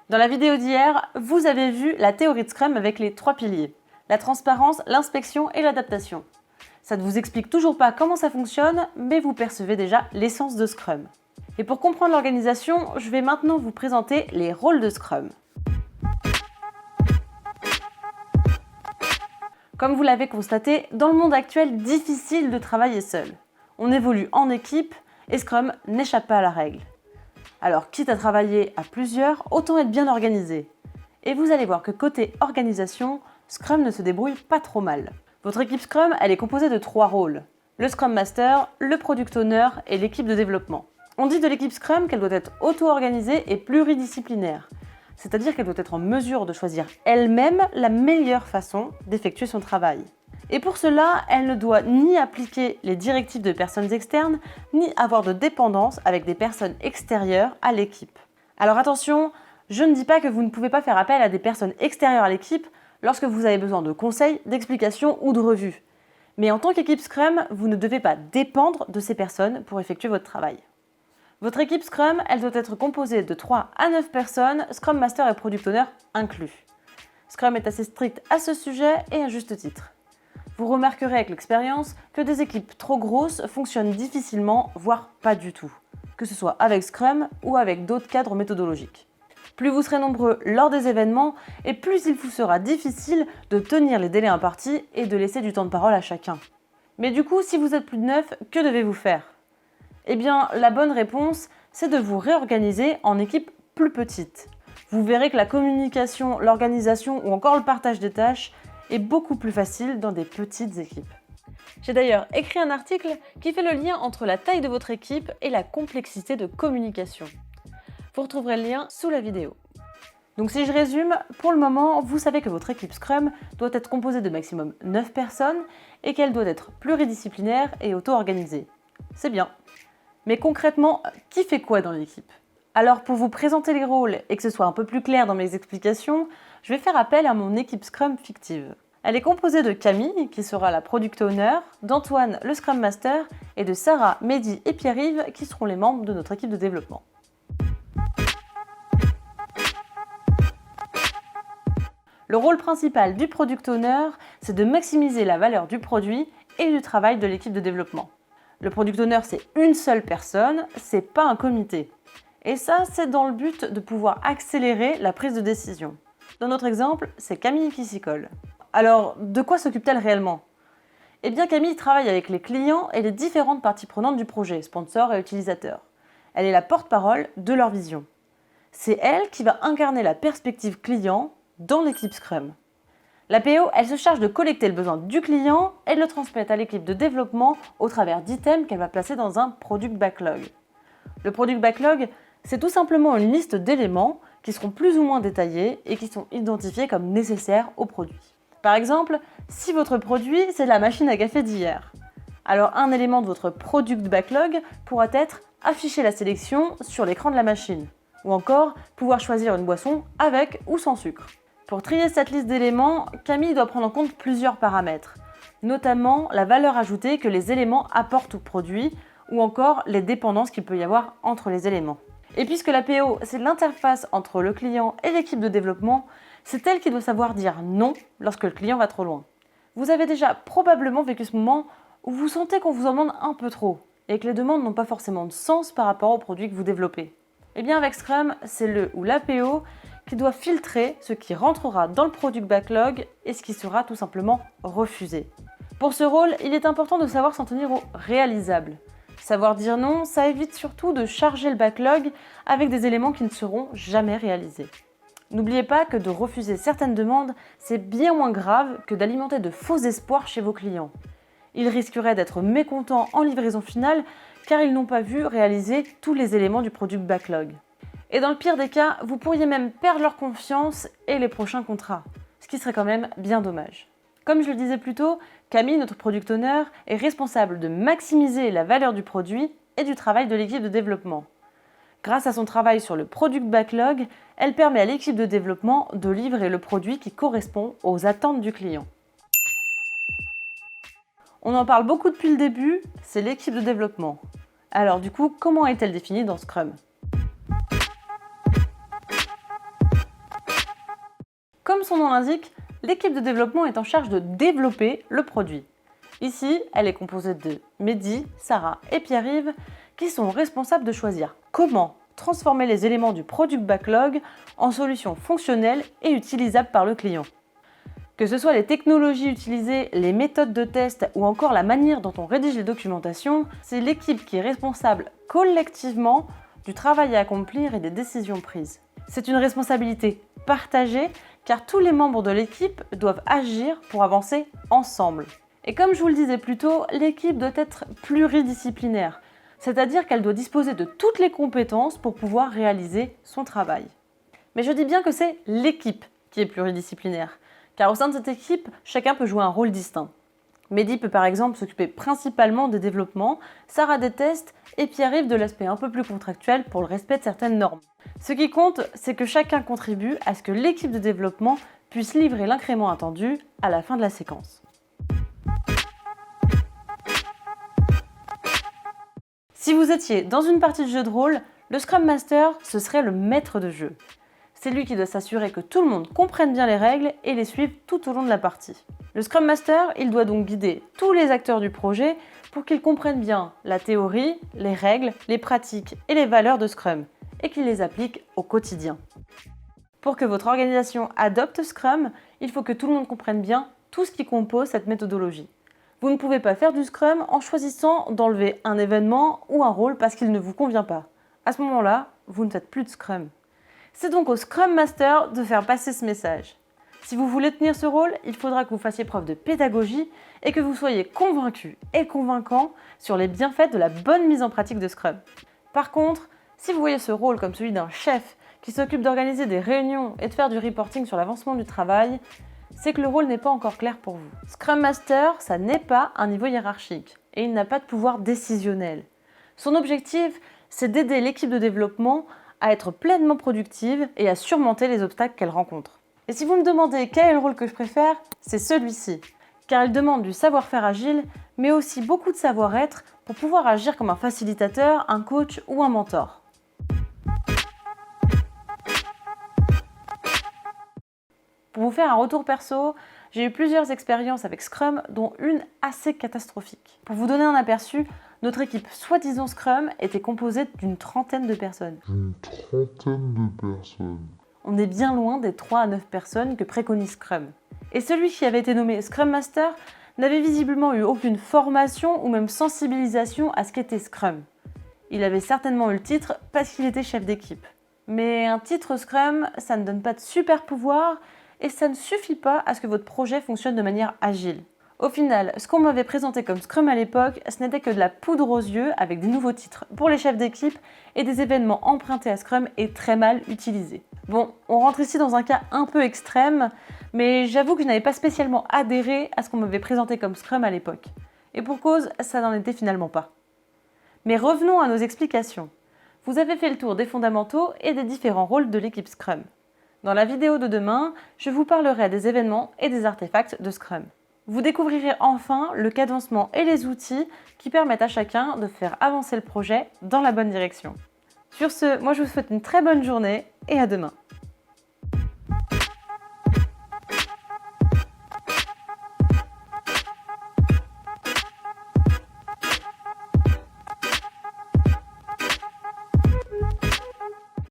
Dans la vidéo d'hier, vous avez vu la théorie de Scrum avec les 3 piliers. La transparence, l'inspection et l'adaptation. Ça ne vous explique toujours pas comment ça fonctionne, mais vous percevez déjà l'essence de Scrum. Et pour comprendre l'organisation, je vais maintenant vous présenter les rôles de Scrum. Comme vous l'avez constaté, dans le monde actuel, difficile de travailler seul. On évolue en équipe et Scrum n'échappe pas à la règle. Alors, quitte à travailler à plusieurs, autant être bien organisé. Et vous allez voir que côté organisation, Scrum ne se débrouille pas trop mal. Votre équipe Scrum, elle est composée de 3 rôles. Le Scrum Master, le Product Owner et l'équipe de développement. On dit de l'équipe Scrum qu'elle doit être auto-organisée et pluridisciplinaire. C'est-à-dire qu'elle doit être en mesure de choisir elle-même la meilleure façon d'effectuer son travail. Et pour cela, elle ne doit ni appliquer les directives de personnes externes, ni avoir de dépendance avec des personnes extérieures à l'équipe. Alors attention, je ne dis pas que vous ne pouvez pas faire appel à des personnes extérieures à l'équipe lorsque vous avez besoin de conseils, d'explications ou de revues. Mais en tant qu'équipe Scrum, vous ne devez pas dépendre de ces personnes pour effectuer votre travail. Votre équipe Scrum, elle doit être composée de 3 à 9 personnes, Scrum Master et Product Owner inclus. Scrum est assez strict à ce sujet et à juste titre. Vous remarquerez avec l'expérience que des équipes trop grosses fonctionnent difficilement, voire pas du tout, que ce soit avec Scrum ou avec d'autres cadres méthodologiques. Plus vous serez nombreux lors des événements, et plus il vous sera difficile de tenir les délais impartis et de laisser du temps de parole à chacun. Mais du coup, si vous êtes plus de 9, que devez-vous faire ? Eh bien, la bonne réponse, c'est de vous réorganiser en équipes plus petites. Vous verrez que la communication, l'organisation ou encore le partage des tâches est beaucoup plus facile dans des petites équipes. J'ai d'ailleurs écrit un article qui fait le lien entre la taille de votre équipe et la complexité de communication. Vous retrouverez le lien sous la vidéo. Donc si je résume, pour le moment, vous savez que votre équipe Scrum doit être composée de maximum 9 personnes et qu'elle doit être pluridisciplinaire et auto-organisée. C'est bien. Mais concrètement, qui fait quoi dans l'équipe ? Alors pour vous présenter les rôles et que ce soit un peu plus clair dans mes explications, je vais faire appel à mon équipe Scrum fictive. Elle est composée de Camille, qui sera la Product Owner, d'Antoine, le Scrum Master, et de Sarah, Mehdi et Pierre-Yves, qui seront les membres de notre équipe de développement. Le rôle principal du Product Owner, c'est de maximiser la valeur du produit et du travail de l'équipe de développement. Le Product Owner, c'est une seule personne, c'est pas un comité. Et ça, c'est dans le but de pouvoir accélérer la prise de décision. Dans notre exemple, c'est Camille qui s'y colle. Alors, de quoi s'occupe-t-elle réellement ? Eh bien, Camille travaille avec les clients et les différentes parties prenantes du projet, sponsors et utilisateurs. Elle est la porte-parole de leur vision. C'est elle qui va incarner la perspective client dans l'équipe Scrum. La PO, elle se charge de collecter le besoin du client et de le transmettre à l'équipe de développement au travers d'items qu'elle va placer dans un Product Backlog. Le Product Backlog, c'est tout simplement une liste d'éléments qui seront plus ou moins détaillés et qui sont identifiés comme nécessaires au produit. Par exemple, si votre produit, c'est la machine à café d'hier, alors un élément de votre Product Backlog pourra être afficher la sélection sur l'écran de la machine, ou encore pouvoir choisir une boisson avec ou sans sucre. Pour trier cette liste d'éléments, Camille doit prendre en compte plusieurs paramètres, notamment la valeur ajoutée que les éléments apportent au produit ou encore les dépendances qu'il peut y avoir entre les éléments. Et puisque la PO, c'est l'interface entre le client et l'équipe de développement, c'est elle qui doit savoir dire non lorsque le client va trop loin. Vous avez déjà probablement vécu ce moment où vous sentez qu'on vous en demande un peu trop et que les demandes n'ont pas forcément de sens par rapport au produit que vous développez. Eh bien avec Scrum, c'est le ou la PO qui doit filtrer ce qui rentrera dans le Product Backlog et ce qui sera tout simplement refusé. Pour ce rôle, il est important de savoir s'en tenir au réalisable. Savoir dire non, ça évite surtout de charger le backlog avec des éléments qui ne seront jamais réalisés. N'oubliez pas que de refuser certaines demandes, c'est bien moins grave que d'alimenter de faux espoirs chez vos clients. Ils risqueraient d'être mécontents en livraison finale car ils n'ont pas vu réaliser tous les éléments du Product Backlog. Et dans le pire des cas, vous pourriez même perdre leur confiance et les prochains contrats, ce qui serait quand même bien dommage. Comme je le disais plus tôt, Camille, notre Product Owner, est responsable de maximiser la valeur du produit et du travail de l'équipe de développement. Grâce à son travail sur le Product Backlog, elle permet à l'équipe de développement de livrer le produit qui correspond aux attentes du client. On en parle beaucoup depuis le début, c'est l'équipe de développement. Alors du coup, comment est-elle définie dans Scrum ? comme son nom l'indique, l'équipe de développement est en charge de développer le produit. Ici, elle est composée de Mehdi, Sarah et Pierre-Yves qui sont responsables de choisir comment transformer les éléments du product backlog en solutions fonctionnelles et utilisables par le client. Que ce soit les technologies utilisées, les méthodes de test ou encore la manière dont on rédige les documentations, c'est l'équipe qui est responsable collectivement du travail à accomplir et des décisions prises. C'est une responsabilité partagée car tous les membres de l'équipe doivent agir pour avancer ensemble. Et comme je vous le disais plus tôt, l'équipe doit être pluridisciplinaire, c'est-à-dire qu'elle doit disposer de toutes les compétences pour pouvoir réaliser son travail. Mais je dis bien que c'est l'équipe qui est pluridisciplinaire, car au sein de cette équipe, chacun peut jouer un rôle distinct. Mehdi peut par exemple s'occuper principalement des développements, Sarah des tests et Pierre-Yves de l'aspect un peu plus contractuel pour le respect de certaines normes. Ce qui compte, c'est que chacun contribue à ce que l'équipe de développement puisse livrer l'incrément attendu à la fin de la séquence. Si vous étiez dans une partie de jeu de rôle, le Scrum Master, ce serait le maître de jeu. C'est lui qui doit s'assurer que tout le monde comprenne bien les règles et les suive tout au long de la partie. Le Scrum Master, il doit donc guider tous les acteurs du projet pour qu'ils comprennent bien la théorie, les règles, les pratiques et les valeurs de Scrum et qu'ils les appliquent au quotidien. Pour que votre organisation adopte Scrum, il faut que tout le monde comprenne bien tout ce qui compose cette méthodologie. Vous ne pouvez pas faire du Scrum en choisissant d'enlever un événement ou un rôle parce qu'il ne vous convient pas. À ce moment-là, vous ne faites plus de Scrum. C'est donc au Scrum Master de faire passer ce message. Si vous voulez tenir ce rôle, il faudra que vous fassiez preuve de pédagogie et que vous soyez convaincu et convaincant sur les bienfaits de la bonne mise en pratique de Scrum. Par contre, si vous voyez ce rôle comme celui d'un chef qui s'occupe d'organiser des réunions et de faire du reporting sur l'avancement du travail, c'est que le rôle n'est pas encore clair pour vous. Scrum Master, ça n'est pas un niveau hiérarchique et il n'a pas de pouvoir décisionnel. Son objectif, c'est d'aider l'équipe de développement à être pleinement productive et à surmonter les obstacles qu'elle rencontre. Et si vous me demandez quel est le rôle que je préfère, c'est celui-ci, car il demande du savoir-faire agile, mais aussi beaucoup de savoir-être pour pouvoir agir comme un facilitateur, un coach ou un mentor. Pour vous faire un retour perso, j'ai eu plusieurs expériences avec Scrum, dont une assez catastrophique. Pour vous donner un aperçu, notre équipe soi-disant Scrum était composée d'une trentaine de personnes. On est bien loin des 3 à 9 personnes que préconise Scrum. Et celui qui avait été nommé Scrum Master n'avait visiblement eu aucune formation ou même sensibilisation à ce qu'était Scrum. Il avait certainement eu le titre parce qu'il était chef d'équipe. Mais un titre Scrum, ça ne donne pas de super pouvoir et ça ne suffit pas à ce que votre projet fonctionne de manière agile. Au final, ce qu'on m'avait présenté comme Scrum à l'époque, ce n'était que de la poudre aux yeux avec des nouveaux titres pour les chefs d'équipe et des événements empruntés à Scrum et très mal utilisés. Bon, on rentre ici dans un cas un peu extrême, mais j'avoue que je n'avais pas spécialement adhéré à ce qu'on m'avait présenté comme Scrum à l'époque. Et pour cause, ça n'en était finalement pas. Mais revenons à nos explications. Vous avez fait le tour des fondamentaux et des différents rôles de l'équipe Scrum. Dans la vidéo de demain, je vous parlerai des événements et des artefacts de Scrum. Vous découvrirez enfin le cadencement et les outils qui permettent à chacun de faire avancer le projet dans la bonne direction. Sur ce, moi je vous souhaite une très bonne journée et à demain.